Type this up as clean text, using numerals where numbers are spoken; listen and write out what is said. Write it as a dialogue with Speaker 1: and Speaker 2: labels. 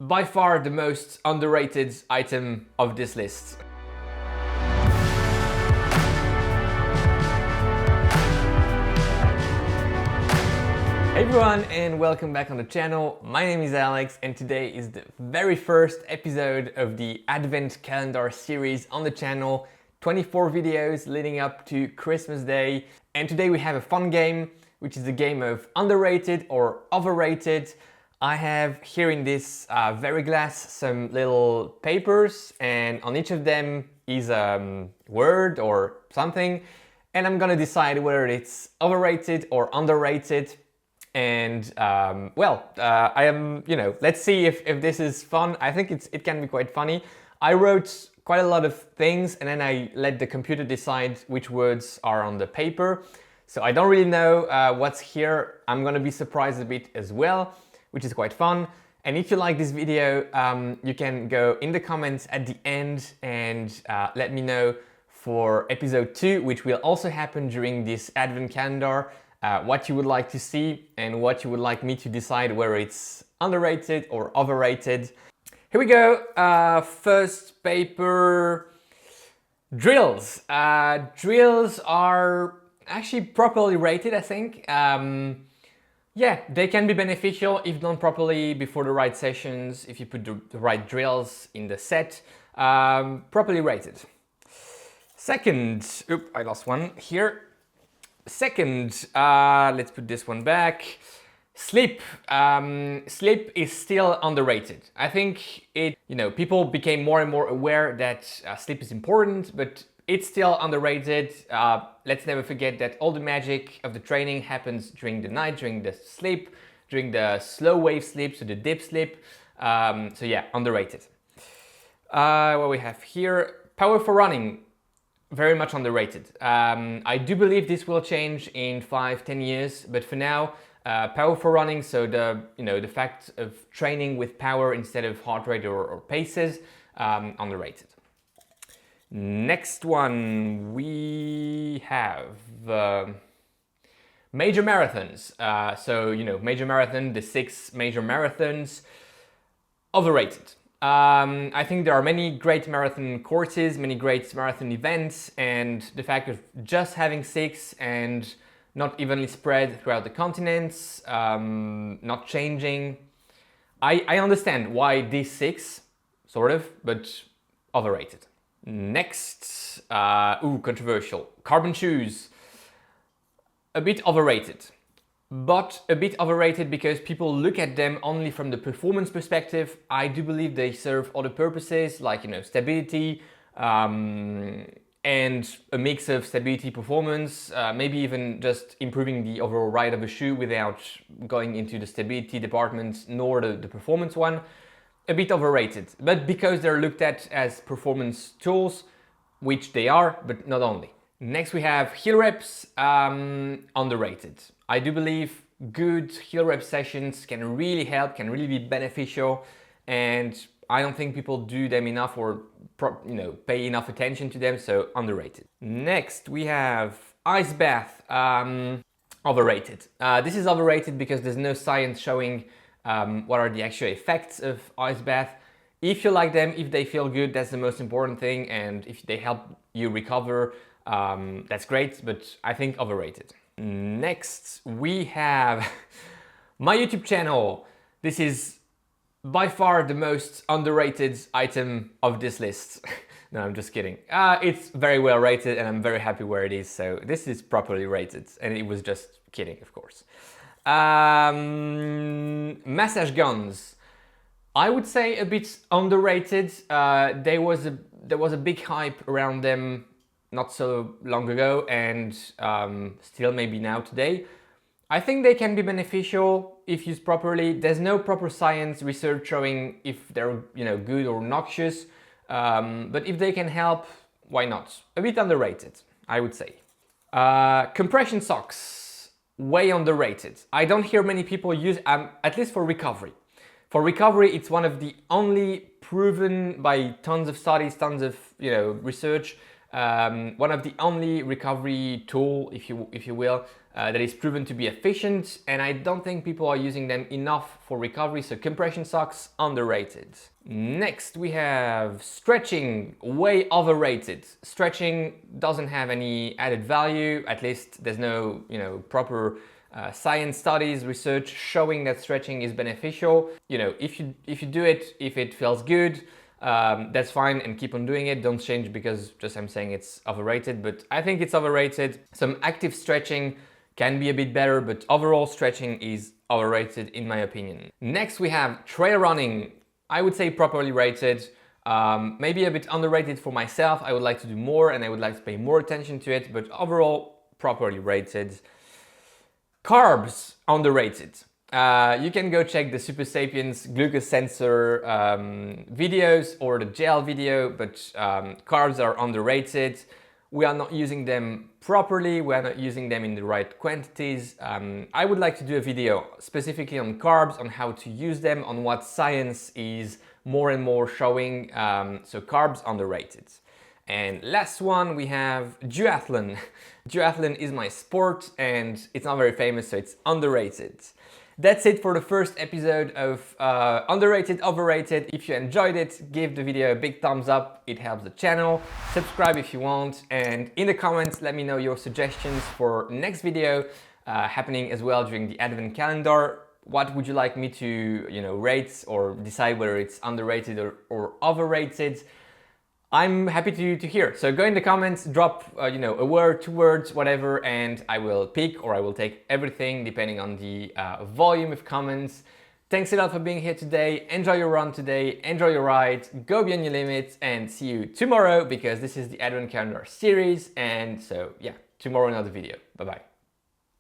Speaker 1: by far the most underrated item of this list. Hey everyone, and welcome back on the channel. My name is Alex, and today is the very first episode of the Advent Calendar series on the channel. 24 videos leading up to Christmas Day. And today we have a fun game, which is the game of underrated or overrated. I have here in this very glass some little papers, and on each of them is a word or something. And I'm gonna decide whether it's overrated or underrated. And I am, let's see if this is fun. I think it can be quite funny. I wrote quite a lot of things and then I let the computer decide which words are on the paper. So I don't really know what's here. I'm gonna be surprised a bit as well, which is quite fun. And if you like this video, you can go in the comments at the end and let me know for episode 2, which will also happen during this Advent calendar. What you would like to see and what you would like me to decide whether it's underrated or overrated. Here we go. First paper, drills. Drills are actually properly rated, I think. Yeah, they can be beneficial if done properly before the right sessions, if you put the right drills in the set. Properly rated. Second, I lost one here. Second, let's put this one back. Sleep. Sleep is still underrated. I think people became more and more aware that sleep is important, but it's still underrated. Let's never forget that all the magic of the training happens during the night, during the sleep, during the slow wave sleep, so the deep sleep. So yeah, underrated. What we have here, power for running. Very much underrated. I do believe this will change in 5-10 years, but for now, power for running, so the fact of training with power instead of heart rate or paces, underrated. Next one we have major marathons. Major marathon, the 6 major marathons, overrated. I think there are many great marathon courses, many great marathon events, and the fact of just having 6 and not evenly spread throughout the continents, not changing. I understand why these 6, sort of, but overrated. Next, controversial. Carbon shoes, a bit overrated. But a bit overrated because people look at them only from the performance perspective. I do believe they serve other purposes like stability and a mix of stability, performance, maybe even just improving the overall ride of a shoe without going into the stability department nor the performance one. A bit overrated, but because they're looked at as performance tools, which they are, but not only. Next we have heel reps, underrated. I do believe good heel rep sessions can really help, can really be beneficial, and I don't think people do them enough or pay enough attention to them, so underrated. Next we have ice bath, overrated. This is overrated because there's no science showing what are the actual effects of ice bath. If you like them, if they feel good, that's the most important thing, and if they help you recover, that's great, but I think overrated. Next we have my YouTube channel. This is by far the most underrated item of this list. No, I'm just kidding. It's very well rated and I'm very happy where it is, so this is properly rated, and it was just kidding, of course. Massage guns, I would say a bit underrated. There was a big hype around them not so long ago, and still maybe now today. I think they can be beneficial if used properly. There's no proper science research showing if they're good or noxious, but if they can help, why not? A bit underrated, I would say. Compression socks, way underrated. I don't hear many people use, at least for recovery. For recovery, it's one of the only proven by tons of studies, tons of research, one of the only recovery tool, if you will, that is proven to be efficient, and I don't think people are using them enough for recovery, so compression socks, underrated. Next we have stretching, way overrated. Stretching doesn't have any added value, at least there's no proper science studies, research showing that stretching is beneficial. If you do it, if it feels good, that's fine, and keep on doing it. Don't change because just I'm saying it's overrated, but I think it's overrated. Some active stretching can be a bit better, but overall stretching is overrated in my opinion. Next we have trail running. I would say properly rated, maybe a bit underrated for myself. I would like to do more and I would like to pay more attention to it, but overall properly rated. Carbs, underrated. You can go check the Super Sapiens glucose sensor videos or the gel video, but carbs are underrated. We are not using them properly, we are not using them in the right quantities. I would like to do a video specifically on carbs, on how to use them, on what science is more and more showing. So carbs, underrated. And last one, we have duathlon. Duathlon is my sport and it's not very famous, so it's underrated. That's it for the first episode of Underrated, Overrated. If you enjoyed it, give the video a big thumbs up, it helps the channel. Subscribe if you want, and in the comments let me know your suggestions for next video happening as well during the Advent calendar. What would you like me to rate or decide whether it's underrated or overrated? I'm happy to hear. So go in the comments, drop a word, 2 words, whatever, and I will pick or I will take everything depending on the volume of comments. Thanks a lot for being here today. Enjoy your run today, enjoy your ride, go beyond your limits, and see you tomorrow because this is the Advent Calendar series. And so yeah, tomorrow another video. Bye bye.